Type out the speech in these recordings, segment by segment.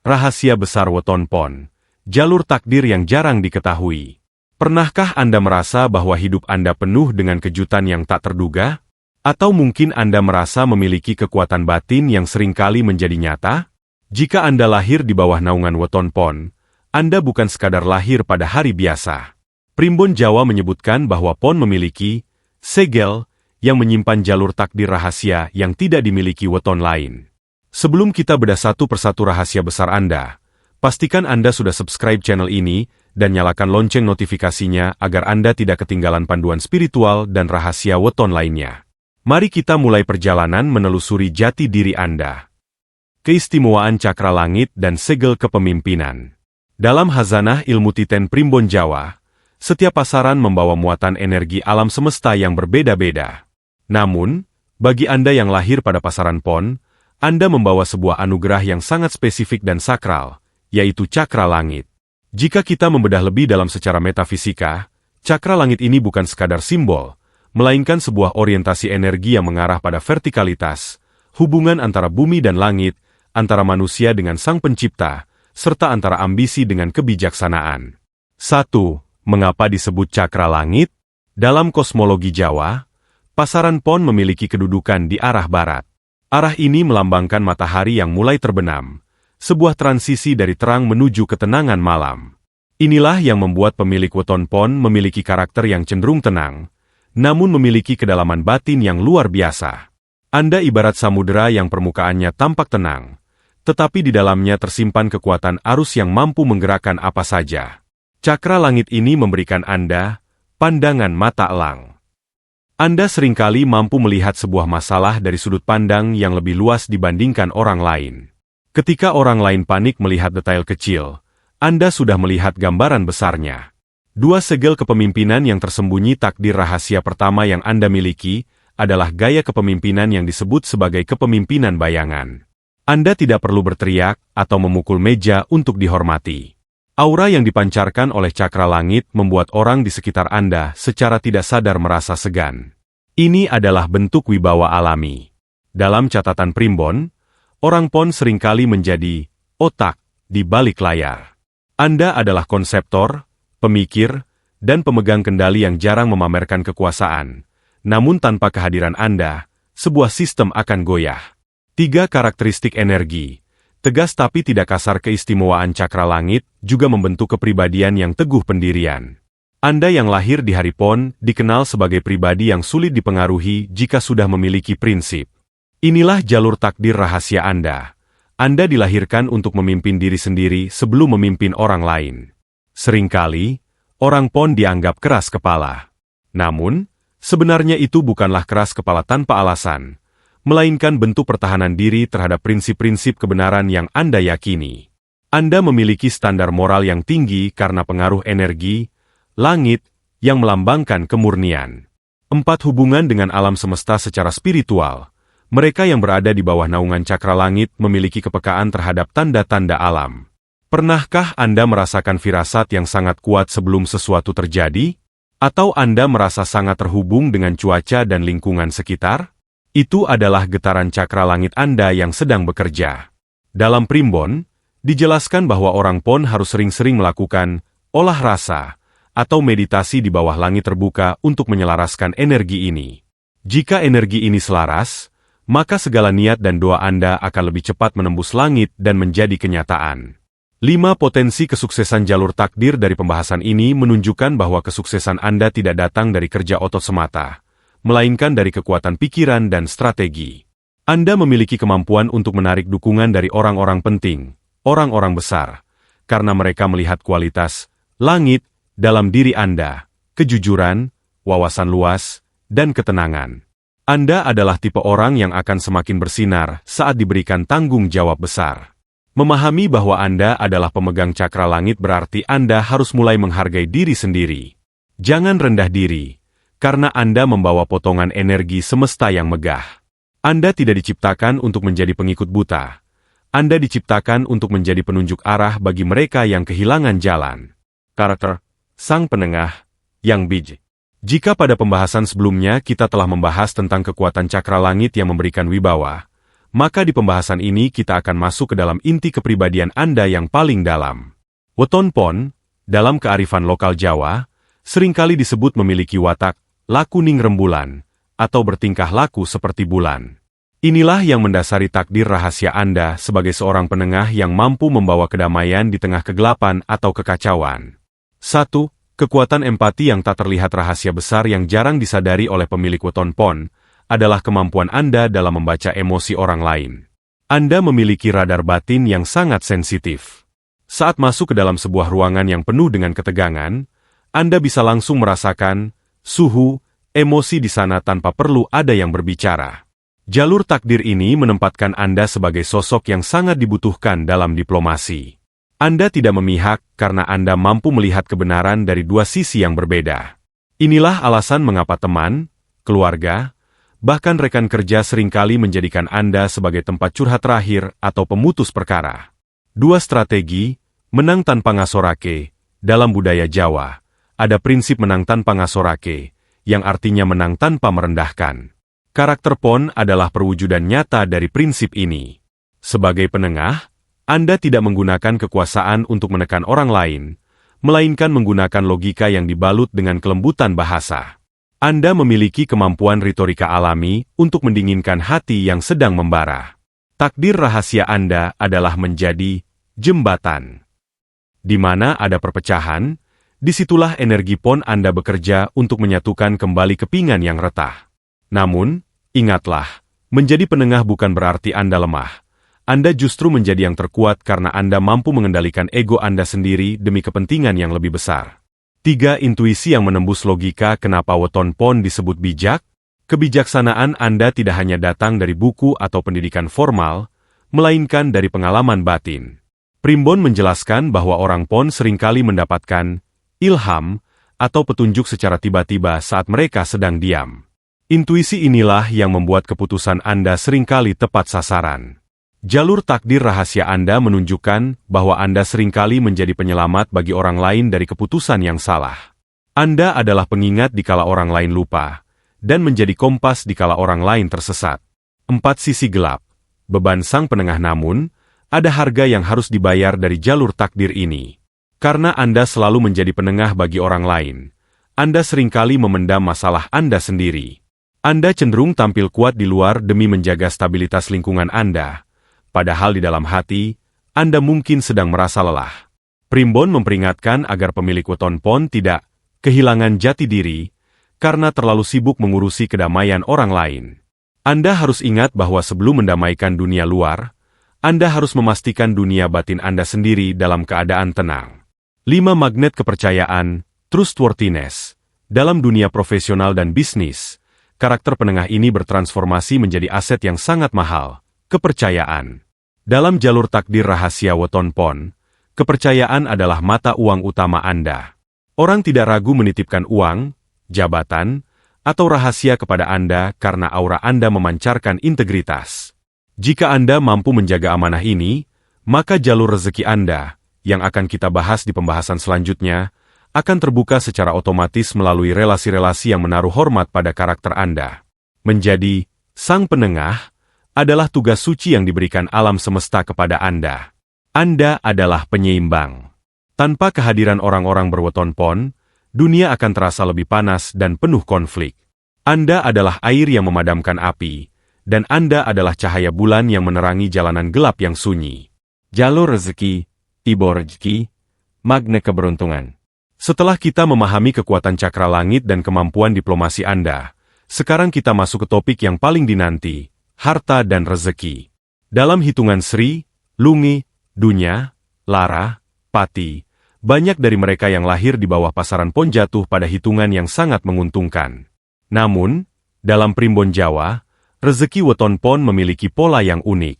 Rahasia besar Weton Pon, jalur takdir yang jarang diketahui. Pernahkah Anda merasa bahwa hidup Anda penuh dengan kejutan yang tak terduga? Atau mungkin Anda merasa memiliki kekuatan batin yang seringkali menjadi nyata? Jika Anda lahir di bawah naungan Weton Pon, Anda bukan sekadar lahir pada hari biasa. Primbon Jawa menyebutkan bahwa Pon memiliki segel yang menyimpan jalur takdir rahasia yang tidak dimiliki weton lain. Sebelum kita bedah satu persatu rahasia besar Anda, pastikan Anda sudah subscribe channel ini dan nyalakan lonceng notifikasinya agar Anda tidak ketinggalan panduan spiritual dan rahasia weton lainnya. Mari kita mulai perjalanan menelusuri jati diri Anda. Keistimewaan cakra langit dan segel kepemimpinan. Dalam hazanah ilmu titen Primbon Jawa, setiap pasaran membawa muatan energi alam semesta yang berbeda-beda. Namun, bagi Anda yang lahir pada pasaran Pon, Anda membawa sebuah anugerah yang sangat spesifik dan sakral, yaitu cakra langit. Jika kita membedah lebih dalam secara metafisika, cakra langit ini bukan sekadar simbol, melainkan sebuah orientasi energi yang mengarah pada vertikalitas, hubungan antara bumi dan langit, antara manusia dengan Sang Pencipta, serta antara ambisi dengan kebijaksanaan. 1. Mengapa disebut cakra langit? Dalam kosmologi Jawa, pasaran Pon memiliki kedudukan di arah barat. Arah ini melambangkan matahari yang mulai terbenam, sebuah transisi dari terang menuju ketenangan malam. Inilah yang membuat pemilik weton Pon memiliki karakter yang cenderung tenang, namun memiliki kedalaman batin yang luar biasa. Anda ibarat samudera yang permukaannya tampak tenang, tetapi di dalamnya tersimpan kekuatan arus yang mampu menggerakkan apa saja. Cakra langit ini memberikan Anda pandangan mata elang. Anda seringkali mampu melihat sebuah masalah dari sudut pandang yang lebih luas dibandingkan orang lain. Ketika orang lain panik melihat detail kecil, Anda sudah melihat gambaran besarnya. 2 segel kepemimpinan yang tersembunyi. Takdir rahasia pertama yang Anda miliki adalah gaya kepemimpinan yang disebut sebagai kepemimpinan bayangan. Anda tidak perlu berteriak atau memukul meja untuk dihormati. Aura yang dipancarkan oleh cakra langit membuat orang di sekitar Anda secara tidak sadar merasa segan. Ini adalah bentuk wibawa alami. Dalam catatan Primbon, orang Pon seringkali menjadi otak di balik layar. Anda adalah konseptor, pemikir, dan pemegang kendali yang jarang memamerkan kekuasaan. Namun tanpa kehadiran Anda, sebuah sistem akan goyah. 3 karakteristik energi. Tegas tapi tidak kasar. Keistimewaan cakra langit juga membentuk kepribadian yang teguh pendirian. Anda yang lahir di hari Pon dikenal sebagai pribadi yang sulit dipengaruhi jika sudah memiliki prinsip. Inilah jalur takdir rahasia Anda. Anda dilahirkan untuk memimpin diri sendiri sebelum memimpin orang lain. Seringkali, orang Pon dianggap keras kepala. Namun, sebenarnya itu bukanlah keras kepala tanpa alasan, melainkan bentuk pertahanan diri terhadap prinsip-prinsip kebenaran yang Anda yakini. Anda memiliki standar moral yang tinggi karena pengaruh energi langit yang melambangkan kemurnian. 4. Hubungan dengan alam semesta secara spiritual. Mereka yang berada di bawah naungan cakra langit memiliki kepekaan terhadap tanda-tanda alam. Pernahkah Anda merasakan firasat yang sangat kuat sebelum sesuatu terjadi? Atau Anda merasa sangat terhubung dengan cuaca dan lingkungan sekitar? Itu adalah getaran cakra langit Anda yang sedang bekerja. Dalam Primbon, dijelaskan bahwa orang Pon harus sering-sering melakukan olah rasa atau meditasi di bawah langit terbuka untuk menyelaraskan energi ini. Jika energi ini selaras, maka segala niat dan doa Anda akan lebih cepat menembus langit dan menjadi kenyataan. 5. Potensi kesuksesan jalur takdir. Dari pembahasan ini menunjukkan bahwa kesuksesan Anda tidak datang dari kerja otot semata, melainkan dari kekuatan pikiran dan strategi. Anda memiliki kemampuan untuk menarik dukungan dari orang-orang penting, orang-orang besar, karena mereka melihat kualitas langit dalam diri Anda, kejujuran, wawasan luas, dan ketenangan. Anda adalah tipe orang yang akan semakin bersinar saat diberikan tanggung jawab besar. Memahami bahwa Anda adalah pemegang cakra langit berarti Anda harus mulai menghargai diri sendiri. Jangan rendah diri, karena Anda membawa potongan energi semesta yang megah. Anda tidak diciptakan untuk menjadi pengikut buta. Anda diciptakan untuk menjadi penunjuk arah bagi mereka yang kehilangan jalan. Karakter Sang Penengah, Yang Bij. Jika pada pembahasan sebelumnya kita telah membahas tentang kekuatan cakra langit yang memberikan wibawa, maka di pembahasan ini kita akan masuk ke dalam inti kepribadian Anda yang paling dalam. Weton Pon, dalam kearifan lokal Jawa, seringkali disebut memiliki watak laku ning rembulan, atau bertingkah laku seperti bulan. Inilah yang mendasari takdir rahasia Anda sebagai seorang penengah yang mampu membawa kedamaian di tengah kegelapan atau kekacauan. 1. Kekuatan empati yang tak terlihat. Rahasia besar yang jarang disadari oleh pemilik Weton Pon adalah kemampuan Anda dalam membaca emosi orang lain. Anda memiliki radar batin yang sangat sensitif. Saat masuk ke dalam sebuah ruangan yang penuh dengan ketegangan, Anda bisa langsung merasakan suhu, emosi di sana tanpa perlu ada yang berbicara. Jalur takdir ini menempatkan Anda sebagai sosok yang sangat dibutuhkan dalam diplomasi. Anda tidak memihak karena Anda mampu melihat kebenaran dari dua sisi yang berbeda. Inilah alasan mengapa teman, keluarga, bahkan rekan kerja seringkali menjadikan Anda sebagai tempat curhat terakhir atau pemutus perkara. 2. Strategi, menang tanpa ngasorake. Dalam budaya Jawa, ada prinsip menang tanpa ngasorake, yang artinya menang tanpa merendahkan. Karakter Pon adalah perwujudan nyata dari prinsip ini. Sebagai penengah, Anda tidak menggunakan kekuasaan untuk menekan orang lain, melainkan menggunakan logika yang dibalut dengan kelembutan bahasa. Anda memiliki kemampuan retorika alami untuk mendinginkan hati yang sedang membara. Takdir rahasia Anda adalah menjadi jembatan. Di mana ada perpecahan, disitulah energi Pon Anda bekerja untuk menyatukan kembali kepingan yang retak. Namun, ingatlah, menjadi penengah bukan berarti Anda lemah. Anda justru menjadi yang terkuat karena Anda mampu mengendalikan ego Anda sendiri demi kepentingan yang lebih besar. 3. Intuisi yang menembus logika. Kenapa Weton Pon disebut bijak? Kebijaksanaan Anda tidak hanya datang dari buku atau pendidikan formal, melainkan dari pengalaman batin. Primbon menjelaskan bahwa orang Pon seringkali mendapatkan ilham atau petunjuk secara tiba-tiba saat mereka sedang diam. Intuisi inilah yang membuat keputusan Anda seringkali tepat sasaran. Jalur takdir rahasia Anda menunjukkan bahwa Anda seringkali menjadi penyelamat bagi orang lain dari keputusan yang salah. Anda adalah pengingat dikala orang lain lupa, dan menjadi kompas dikala orang lain tersesat. 4. Sisi gelap. Beban sang penengah. Namun, ada harga yang harus dibayar dari jalur takdir ini. Karena Anda selalu menjadi penengah bagi orang lain, Anda seringkali memendam masalah Anda sendiri. Anda cenderung tampil kuat di luar demi menjaga stabilitas lingkungan Anda. Padahal di dalam hati, Anda mungkin sedang merasa lelah. Primbon memperingatkan agar pemilik Weton Pon tidak kehilangan jati diri karena terlalu sibuk mengurusi kedamaian orang lain. Anda harus ingat bahwa sebelum mendamaikan dunia luar, Anda harus memastikan dunia batin Anda sendiri dalam keadaan tenang. 5. Magnet kepercayaan, trustworthiness. Dalam dunia profesional dan bisnis, karakter penengah ini bertransformasi menjadi aset yang sangat mahal, kepercayaan. Dalam jalur takdir rahasia Weton Pon, kepercayaan adalah mata uang utama Anda. Orang tidak ragu menitipkan uang, jabatan, atau rahasia kepada Anda karena aura Anda memancarkan integritas. Jika Anda mampu menjaga amanah ini, maka jalur rezeki Anda, yang akan kita bahas di pembahasan selanjutnya, akan terbuka secara otomatis melalui relasi-relasi yang menaruh hormat pada karakter Anda. Menjadi sang penengah adalah tugas suci yang diberikan alam semesta kepada Anda. Anda adalah penyeimbang. Tanpa kehadiran orang-orang berweton pon, dunia akan terasa lebih panas dan penuh konflik. Anda adalah air yang memadamkan api, dan Anda adalah cahaya bulan yang menerangi jalanan gelap yang sunyi. Jalur rezeki, tibo rezeki, magnet keberuntungan. Setelah kita memahami kekuatan cakra langit dan kemampuan diplomasi Anda, sekarang kita masuk ke topik yang paling dinanti, harta dan rezeki. Dalam hitungan Sri, Lungi, Dunya, Lara, Pati, banyak dari mereka yang lahir di bawah pasaran Pon jatuh pada hitungan yang sangat menguntungkan. Namun, dalam primbon Jawa, rezeki Weton Pon memiliki pola yang unik.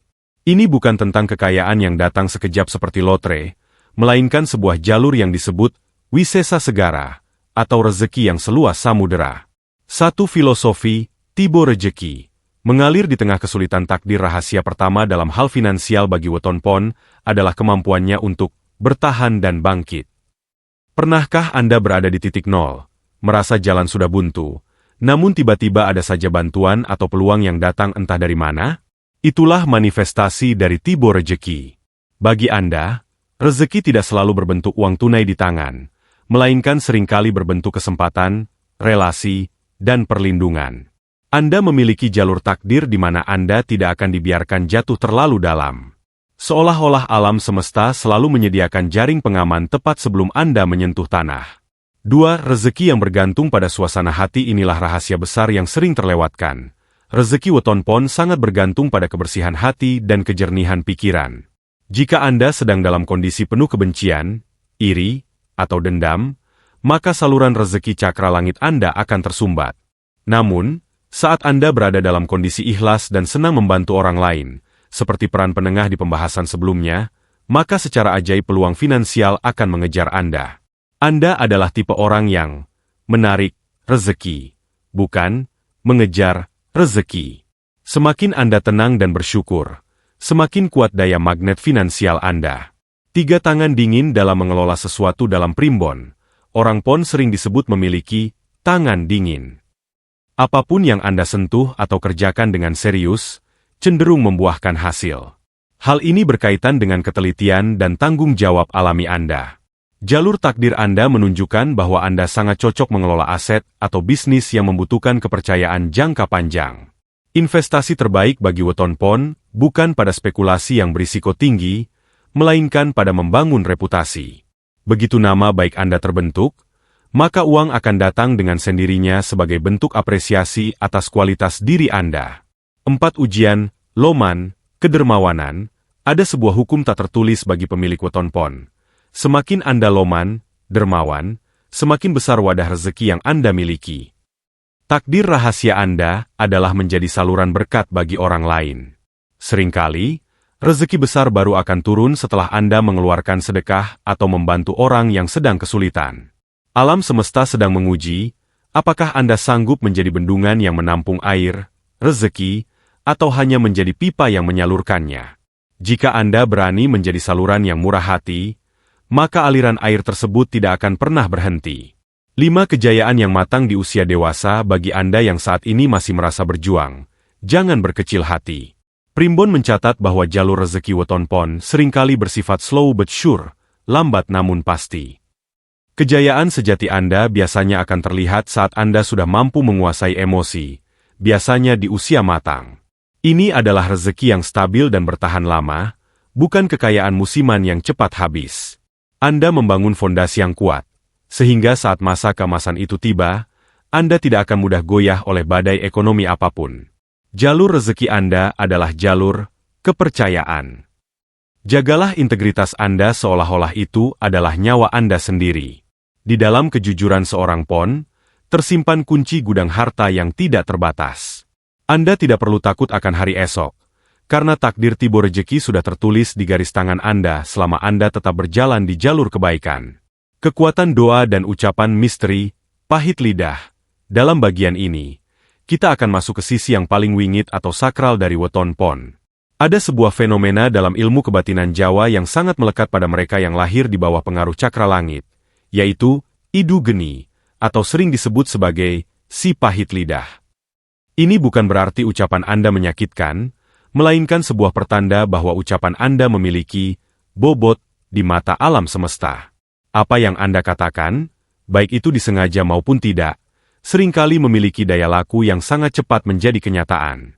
Ini bukan tentang kekayaan yang datang sekejap seperti lotre, melainkan sebuah jalur yang disebut Wisesa Segara, atau rezeki yang seluas samudera. Satu filosofi, tibo rejeki, mengalir di tengah kesulitan. Takdir rahasia pertama dalam hal finansial bagi Weton Pon adalah kemampuannya untuk bertahan dan bangkit. Pernahkah Anda berada di titik nol, merasa jalan sudah buntu, namun tiba-tiba ada saja bantuan atau peluang yang datang entah dari mana? Itulah manifestasi dari tibo rejeki. Bagi Anda, rezeki tidak selalu berbentuk uang tunai di tangan, melainkan seringkali berbentuk kesempatan, relasi, dan perlindungan. Anda memiliki jalur takdir di mana Anda tidak akan dibiarkan jatuh terlalu dalam. Seolah-olah alam semesta selalu menyediakan jaring pengaman tepat sebelum Anda menyentuh tanah. 2. Rezeki yang bergantung pada suasana hati. Inilah rahasia besar yang sering terlewatkan. Rezeki weton pon sangat bergantung pada kebersihan hati dan kejernihan pikiran. Jika Anda sedang dalam kondisi penuh kebencian, iri, atau dendam, maka saluran rezeki cakra langit Anda akan tersumbat. Namun, saat Anda berada dalam kondisi ikhlas dan senang membantu orang lain, seperti peran penengah di pembahasan sebelumnya, maka secara ajaib peluang finansial akan mengejar Anda. Anda adalah tipe orang yang menarik rezeki, bukan mengejar rezeki. Semakin Anda tenang dan bersyukur, semakin kuat daya magnet finansial Anda. 3. Tangan dingin dalam mengelola sesuatu. Dalam primbon, orang pon sering disebut memiliki tangan dingin. Apapun yang Anda sentuh atau kerjakan dengan serius, cenderung membuahkan hasil. Hal ini berkaitan dengan ketelitian dan tanggung jawab alami Anda. Jalur takdir Anda menunjukkan bahwa Anda sangat cocok mengelola aset atau bisnis yang membutuhkan kepercayaan jangka panjang. Investasi terbaik bagi weton pon bukan pada spekulasi yang berisiko tinggi, melainkan pada membangun reputasi. Begitu nama baik Anda terbentuk, maka uang akan datang dengan sendirinya sebagai bentuk apresiasi atas kualitas diri Anda. 4. Ujian, loman, kedermawanan. Ada sebuah hukum tak tertulis bagi pemilik weton pon. Semakin Anda loman, dermawan, semakin besar wadah rezeki yang Anda miliki. Takdir rahasia Anda adalah menjadi saluran berkat bagi orang lain. Seringkali, rezeki besar baru akan turun setelah Anda mengeluarkan sedekah atau membantu orang yang sedang kesulitan. Alam semesta sedang menguji, apakah Anda sanggup menjadi bendungan yang menampung air, rezeki, atau hanya menjadi pipa yang menyalurkannya. Jika Anda berani menjadi saluran yang murah hati, maka aliran air tersebut tidak akan pernah berhenti. 5. Kejayaan yang matang di usia dewasa. Bagi Anda yang saat ini masih merasa berjuang, jangan berkecil hati. Primbon mencatat bahwa jalur rezeki weton pon seringkali bersifat slow but sure, lambat namun pasti. Kejayaan sejati Anda biasanya akan terlihat saat Anda sudah mampu menguasai emosi, biasanya di usia matang. Ini adalah rezeki yang stabil dan bertahan lama, bukan kekayaan musiman yang cepat habis. Anda membangun fondasi yang kuat, sehingga saat masa keemasan itu tiba, Anda tidak akan mudah goyah oleh badai ekonomi apapun. Jalur rezeki Anda adalah jalur kepercayaan. Jagalah integritas Anda seolah-olah itu adalah nyawa Anda sendiri. Di dalam kejujuran seorang pon, tersimpan kunci gudang harta yang tidak terbatas. Anda tidak perlu takut akan hari esok, karena takdir tibo rejeki sudah tertulis di garis tangan Anda selama Anda tetap berjalan di jalur kebaikan. Kekuatan doa dan ucapan misteri, pahit lidah. Dalam bagian ini, kita akan masuk ke sisi yang paling wingit atau sakral dari weton pon. Ada sebuah fenomena dalam ilmu kebatinan Jawa yang sangat melekat pada mereka yang lahir di bawah pengaruh cakra langit, yaitu idu geni, atau sering disebut sebagai si pahit lidah. Ini bukan berarti ucapan Anda menyakitkan, melainkan sebuah pertanda bahwa ucapan Anda memiliki bobot di mata alam semesta. Apa yang Anda katakan, baik itu disengaja maupun tidak, seringkali memiliki daya laku yang sangat cepat menjadi kenyataan.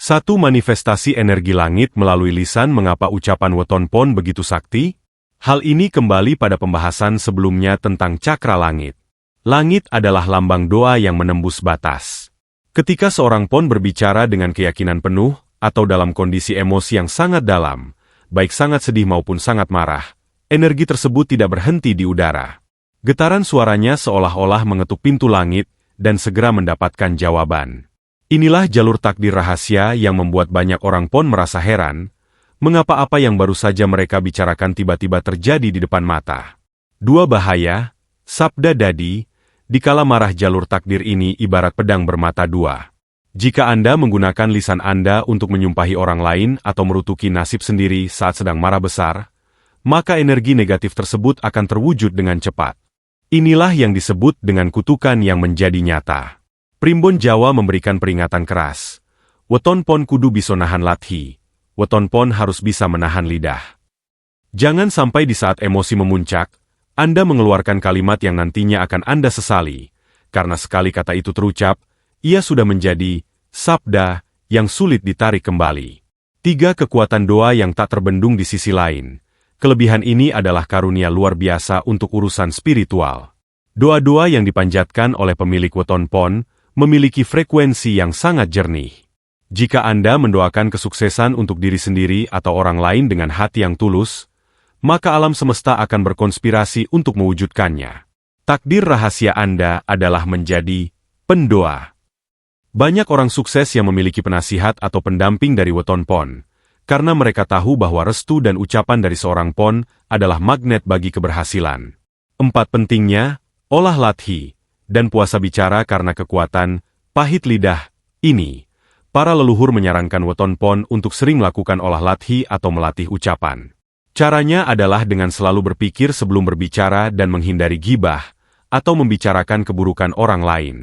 1. Manifestasi energi langit melalui lisan. Mengapa ucapan weton pon begitu sakti? Hal ini kembali pada pembahasan sebelumnya tentang cakra langit. Langit adalah lambang doa yang menembus batas. Ketika seorang pon berbicara dengan keyakinan penuh, atau dalam kondisi emosi yang sangat dalam, baik sangat sedih maupun sangat marah, energi tersebut tidak berhenti di udara. Getaran suaranya seolah-olah mengetuk pintu langit, dan segera mendapatkan jawaban. Inilah jalur takdir rahasia yang membuat banyak orang pon merasa heran, mengapa apa yang baru saja mereka bicarakan tiba-tiba terjadi di depan mata. 2. Bahaya, sabda dadi, dikala marah. Jalur takdir ini ibarat pedang bermata dua. Jika Anda menggunakan lisan Anda untuk menyumpahi orang lain atau merutuki nasib sendiri saat sedang marah besar, maka energi negatif tersebut akan terwujud dengan cepat. Inilah yang disebut dengan kutukan yang menjadi nyata. Primbon Jawa memberikan peringatan keras. weton pon kudu bisa nahan lathi, weton pon harus bisa menahan lidah. Jangan sampai di saat emosi memuncak, Anda mengeluarkan kalimat yang nantinya akan Anda sesali, karena sekali kata itu terucap, ia sudah menjadi sabda yang sulit ditarik kembali. 3 kekuatan doa yang tak terbendung di sisi lain. Kelebihan ini adalah karunia luar biasa untuk urusan spiritual. Doa-doa yang dipanjatkan oleh pemilik weton pon memiliki frekuensi yang sangat jernih. Jika Anda mendoakan kesuksesan untuk diri sendiri atau orang lain dengan hati yang tulus, maka alam semesta akan berkonspirasi untuk mewujudkannya. Takdir rahasia Anda adalah menjadi pendoa. Banyak orang sukses yang memiliki penasihat atau pendamping dari weton pon, karena mereka tahu bahwa restu dan ucapan dari seorang pon adalah magnet bagi keberhasilan. 4 pentingnya, olah lathi, dan puasa bicara karena kekuatan pahit lidah ini. Para leluhur menyarankan weton pon untuk sering melakukan olah lathi atau melatih ucapan. Caranya adalah dengan selalu berpikir sebelum berbicara dan menghindari gibah atau membicarakan keburukan orang lain.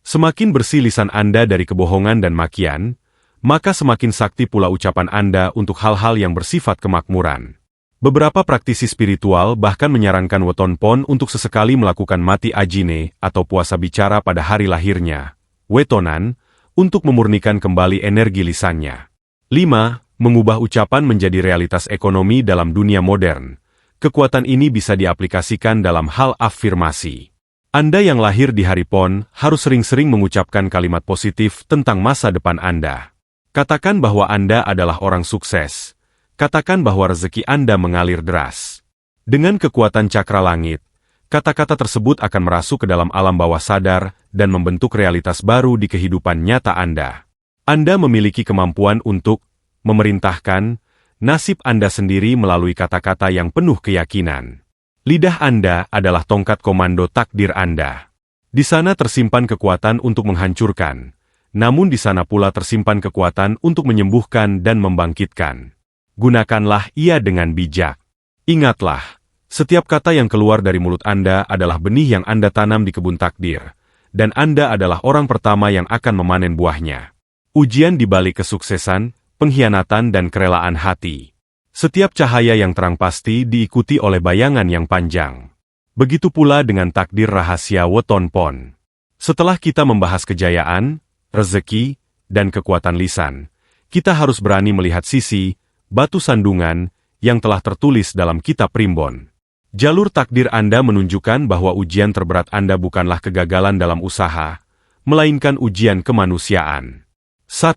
Semakin bersih lisan Anda dari kebohongan dan makian, maka semakin sakti pula ucapan Anda untuk hal-hal yang bersifat kemakmuran. Beberapa praktisi spiritual bahkan menyarankan weton pon untuk sesekali melakukan mati ajine atau puasa bicara pada hari lahirnya, wetonan, untuk memurnikan kembali energi lisannya. 5. Mengubah ucapan menjadi realitas ekonomi dalam dunia modern. Kekuatan ini bisa diaplikasikan dalam hal afirmasi. Anda yang lahir di hari pon harus sering-sering mengucapkan kalimat positif tentang masa depan Anda. Katakan bahwa Anda adalah orang sukses. Katakan bahwa rezeki Anda mengalir deras. Dengan kekuatan cakra langit, kata-kata tersebut akan merasuk ke dalam alam bawah sadar dan membentuk realitas baru di kehidupan nyata Anda. Anda memiliki kemampuan untuk memerintahkan nasib Anda sendiri melalui kata-kata yang penuh keyakinan. Lidah Anda adalah tongkat komando takdir Anda. Di sana tersimpan kekuatan untuk menghancurkan, namun di sana pula tersimpan kekuatan untuk menyembuhkan dan membangkitkan. Gunakanlah ia dengan bijak. Ingatlah, setiap kata yang keluar dari mulut Anda adalah benih yang Anda tanam di kebun takdir, dan Anda adalah orang pertama yang akan memanen buahnya. Ujian di balik kesuksesan, pengkhianatan dan kerelaan hati. Setiap cahaya yang terang pasti diikuti oleh bayangan yang panjang. Begitu pula dengan takdir rahasia weton pon. Setelah kita membahas kejayaan, rezeki, dan kekuatan lisan, kita harus berani melihat sisi, batu sandungan, yang telah tertulis dalam kitab primbon. Jalur takdir Anda menunjukkan bahwa ujian terberat Anda bukanlah kegagalan dalam usaha, melainkan ujian kemanusiaan. 1.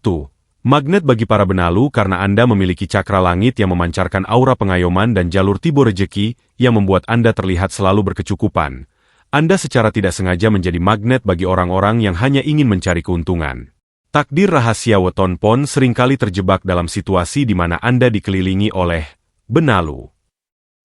Magnet bagi para benalu karena Anda memiliki cakra langit yang memancarkan aura pengayoman dan jalur tibo rejeki yang membuat Anda terlihat selalu berkecukupan. Anda secara tidak sengaja menjadi magnet bagi orang-orang yang hanya ingin mencari keuntungan. Takdir rahasia weton pon seringkali terjebak dalam situasi di mana Anda dikelilingi oleh benalu.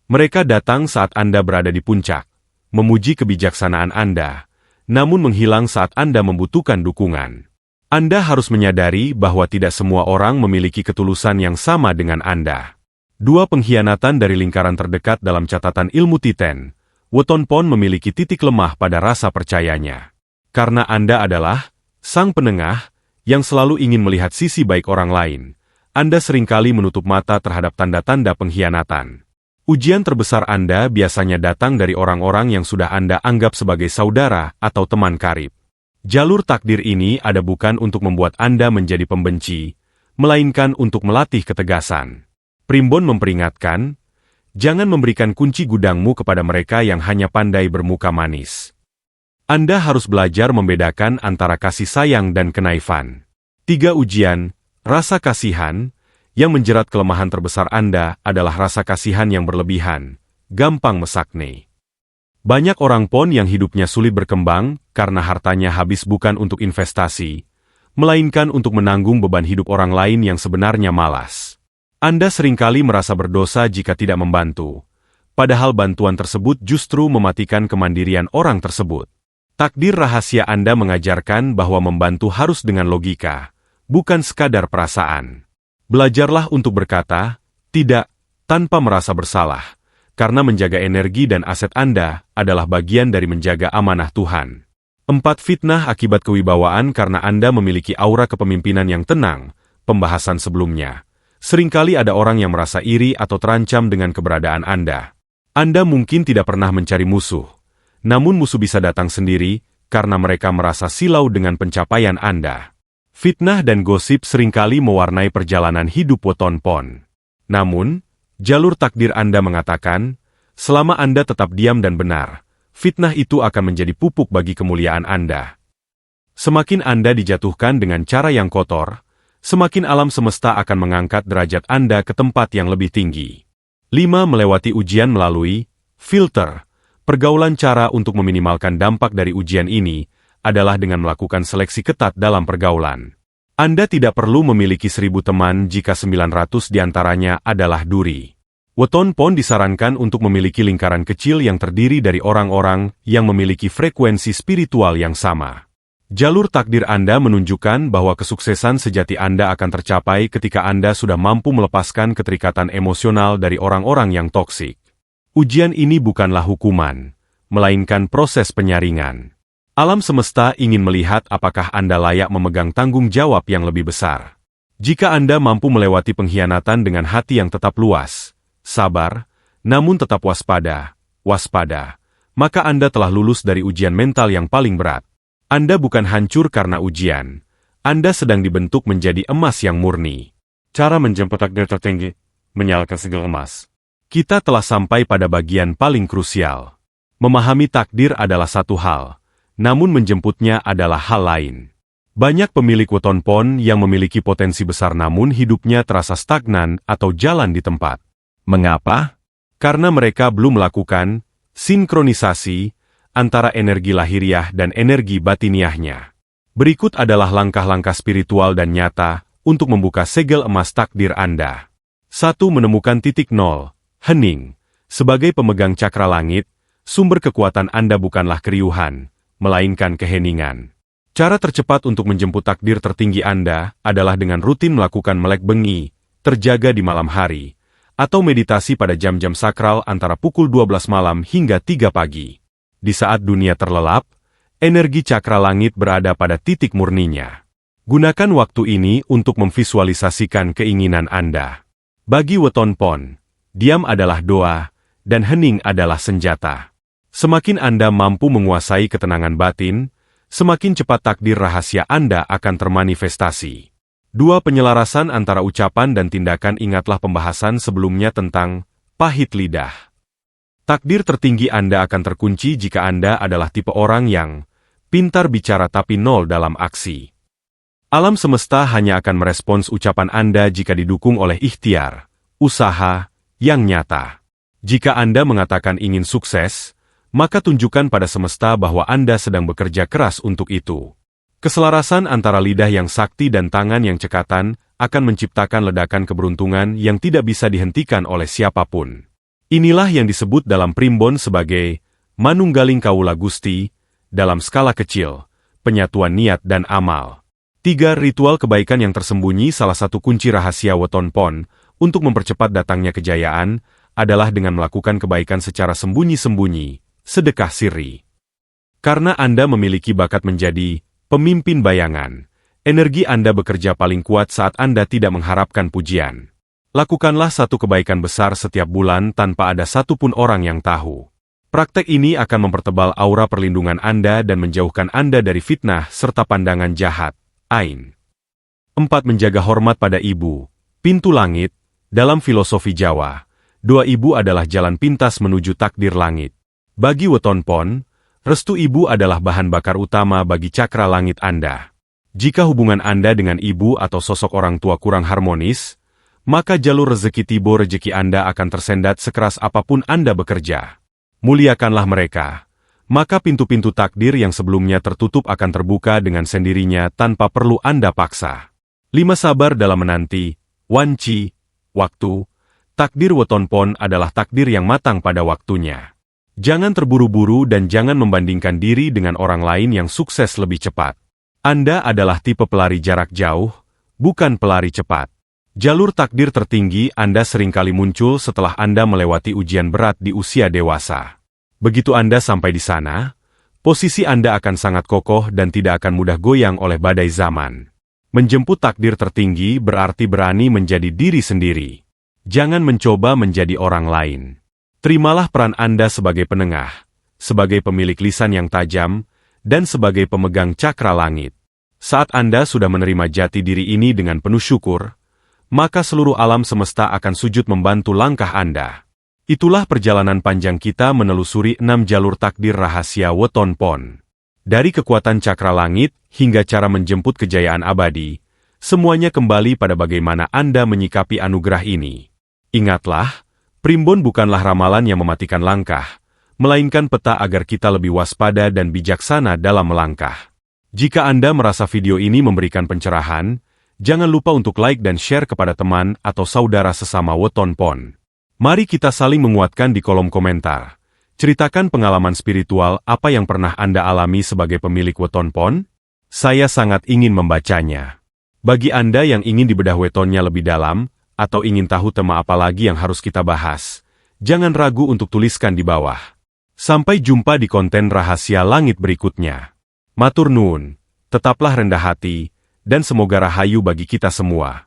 Mereka datang saat Anda berada di puncak, memuji kebijaksanaan Anda, namun menghilang saat Anda membutuhkan dukungan. Anda harus menyadari bahwa tidak semua orang memiliki ketulusan yang sama dengan Anda. 2 pengkhianatan dari lingkaran terdekat dalam catatan ilmu Titen. Weton pon memiliki titik lemah pada rasa percayanya. Karena Anda adalah sang penengah yang selalu ingin melihat sisi baik orang lain, Anda seringkali menutup mata terhadap tanda-tanda pengkhianatan. Ujian terbesar Anda biasanya datang dari orang-orang yang sudah Anda anggap sebagai saudara atau teman karib. Jalur takdir ini ada bukan untuk membuat Anda menjadi pembenci, melainkan untuk melatih ketegasan. Primbon memperingatkan, jangan memberikan kunci gudangmu kepada mereka yang hanya pandai bermuka manis. Anda harus belajar membedakan antara kasih sayang dan kenaifan. 3 ujian, rasa kasihan, yang menjerat kelemahan terbesar Anda adalah rasa kasihan yang berlebihan, gampang mesakne. Banyak orang pon yang hidupnya sulit berkembang karena hartanya habis bukan untuk investasi, melainkan untuk menanggung beban hidup orang lain yang sebenarnya malas. Anda seringkali merasa berdosa jika tidak membantu, padahal bantuan tersebut justru mematikan kemandirian orang tersebut. Takdir rahasia Anda mengajarkan bahwa membantu harus dengan logika, bukan sekadar perasaan. Belajarlah untuk berkata, tidak, tanpa merasa bersalah. Karena menjaga energi dan aset Anda adalah bagian dari menjaga amanah Tuhan. 4. Fitnah akibat kewibawaan karena Anda memiliki aura kepemimpinan yang tenang. Pembahasan sebelumnya. Seringkali ada orang yang merasa iri atau terancam dengan keberadaan Anda. Anda mungkin tidak pernah mencari musuh. Namun musuh bisa datang sendiri, karena mereka merasa silau dengan pencapaian Anda. Fitnah dan gosip seringkali mewarnai perjalanan hidup Weton Pon. Namun, jalur takdir Anda mengatakan, selama Anda tetap diam dan benar, fitnah itu akan menjadi pupuk bagi kemuliaan Anda. Semakin Anda dijatuhkan dengan cara yang kotor, semakin alam semesta akan mengangkat derajat Anda ke tempat yang lebih tinggi. 5. Melewati ujian melalui filter. Pergaulan. Cara untuk meminimalkan dampak dari ujian ini adalah dengan melakukan seleksi ketat dalam pergaulan. Anda tidak perlu memiliki 1000 teman jika 900 diantaranya adalah duri. Weton Pon disarankan untuk memiliki lingkaran kecil yang terdiri dari orang-orang yang memiliki frekuensi spiritual yang sama. Jalur takdir Anda menunjukkan bahwa kesuksesan sejati Anda akan tercapai ketika Anda sudah mampu melepaskan keterikatan emosional dari orang-orang yang toksik. Ujian ini bukanlah hukuman, melainkan proses penyaringan. Alam semesta ingin melihat apakah Anda layak memegang tanggung jawab yang lebih besar. Jika Anda mampu melewati pengkhianatan dengan hati yang tetap luas, sabar, namun tetap waspada, maka Anda telah lulus dari ujian mental yang paling berat. Anda bukan hancur karena ujian. Anda sedang dibentuk menjadi emas yang murni. Cara menjemput takdir tertinggi, menyalakan segel emas. Kita telah sampai pada bagian paling krusial. Memahami takdir adalah satu hal, namun menjemputnya adalah hal lain. Banyak pemilik Weton Pon yang memiliki potensi besar namun hidupnya terasa stagnan atau jalan di tempat. Mengapa? Karena mereka belum melakukan sinkronisasi antara energi lahiriah dan energi batiniahnya. Berikut adalah langkah-langkah spiritual dan nyata untuk membuka segel emas takdir Anda. 1. Menemukan titik nol, hening. Sebagai pemegang cakra langit, sumber kekuatan Anda bukanlah keriuhan, melainkan keheningan. Cara tercepat untuk menjemput takdir tertinggi Anda adalah dengan rutin melakukan melek bengi, terjaga di malam hari, atau meditasi pada jam-jam sakral antara pukul 12 malam hingga 3 pagi. Di saat dunia terlelap, energi cakra langit berada pada titik murninya. Gunakan waktu ini untuk memvisualisasikan keinginan Anda. Bagi Weton Pon, diam adalah doa, dan hening adalah senjata. Semakin Anda mampu menguasai ketenangan batin, semakin cepat takdir rahasia Anda akan termanifestasi. 2. Penyelarasan antara ucapan dan tindakan. Ingatlah pembahasan sebelumnya tentang pahit lidah. Takdir tertinggi Anda akan terkunci jika Anda adalah tipe orang yang pintar bicara tapi nol dalam aksi. Alam semesta hanya akan merespons ucapan Anda jika didukung oleh ikhtiar, usaha, yang nyata. Jika Anda mengatakan ingin sukses, maka tunjukkan pada semesta bahwa Anda sedang bekerja keras untuk itu. Keselarasan antara lidah yang sakti dan tangan yang cekatan akan menciptakan ledakan keberuntungan yang tidak bisa dihentikan oleh siapapun. Inilah yang disebut dalam primbon sebagai manunggaling kawula Gusti, dalam skala kecil, penyatuan niat dan amal. 3. Ritual kebaikan yang tersembunyi. Salah satu kunci rahasia Weton Pon untuk mempercepat datangnya kejayaan adalah dengan melakukan kebaikan secara sembunyi-sembunyi, sedekah sirri. Karena Anda memiliki bakat menjadi pemimpin bayangan, energi Anda bekerja paling kuat saat Anda tidak mengharapkan pujian. Lakukanlah satu kebaikan besar setiap bulan tanpa ada satupun orang yang tahu. Praktek ini akan mempertebal aura perlindungan Anda dan menjauhkan Anda dari fitnah serta pandangan jahat. Ain. 4. Menjaga hormat pada ibu, pintu langit. Dalam filosofi Jawa, 2 ibu adalah jalan pintas menuju takdir langit. Bagi Weton Pon, restu ibu adalah bahan bakar utama bagi cakra langit Anda. Jika hubungan Anda dengan ibu atau sosok orang tua kurang harmonis, maka jalur rezeki tibo rezeki Anda akan tersendat sekeras apapun Anda bekerja. Muliakanlah mereka, maka pintu-pintu takdir yang sebelumnya tertutup akan terbuka dengan sendirinya tanpa perlu Anda paksa. 5. Sabar dalam menanti, wanci, waktu. Takdir Weton Pon adalah takdir yang matang pada waktunya. Jangan terburu-buru dan jangan membandingkan diri dengan orang lain yang sukses lebih cepat. Anda adalah tipe pelari jarak jauh, bukan pelari cepat. Jalur takdir tertinggi Anda seringkali muncul setelah Anda melewati ujian berat di usia dewasa. Begitu Anda sampai di sana, Posisi Anda akan sangat kokoh dan tidak akan mudah goyang oleh badai zaman. Menjemput takdir tertinggi berarti berani menjadi diri sendiri. Jangan mencoba menjadi orang lain. Terimalah peran Anda sebagai penengah, sebagai pemilik lisan yang tajam, dan sebagai pemegang cakra langit. Saat Anda sudah menerima jati diri ini dengan penuh syukur, maka seluruh alam semesta akan sujud membantu langkah Anda. Itulah perjalanan panjang kita menelusuri 6 jalur takdir rahasia Weton Pon. Dari kekuatan cakra langit hingga cara menjemput kejayaan abadi, semuanya kembali pada bagaimana Anda menyikapi anugerah ini. Ingatlah, primbon bukanlah ramalan yang mematikan langkah, melainkan peta agar kita lebih waspada dan bijaksana dalam melangkah. Jika Anda merasa video ini memberikan pencerahan, jangan lupa untuk like dan share kepada teman atau saudara sesama Weton Pon. Mari kita saling menguatkan di kolom komentar. Ceritakan pengalaman spiritual apa yang pernah Anda alami sebagai pemilik Weton Pon. Saya sangat ingin membacanya. Bagi Anda yang ingin dibedah wetonnya lebih dalam, atau ingin tahu tema apa lagi yang harus kita bahas, jangan ragu untuk tuliskan di bawah. Sampai jumpa di konten rahasia langit berikutnya. Matur nuwun, tetaplah rendah hati, dan semoga rahayu bagi kita semua.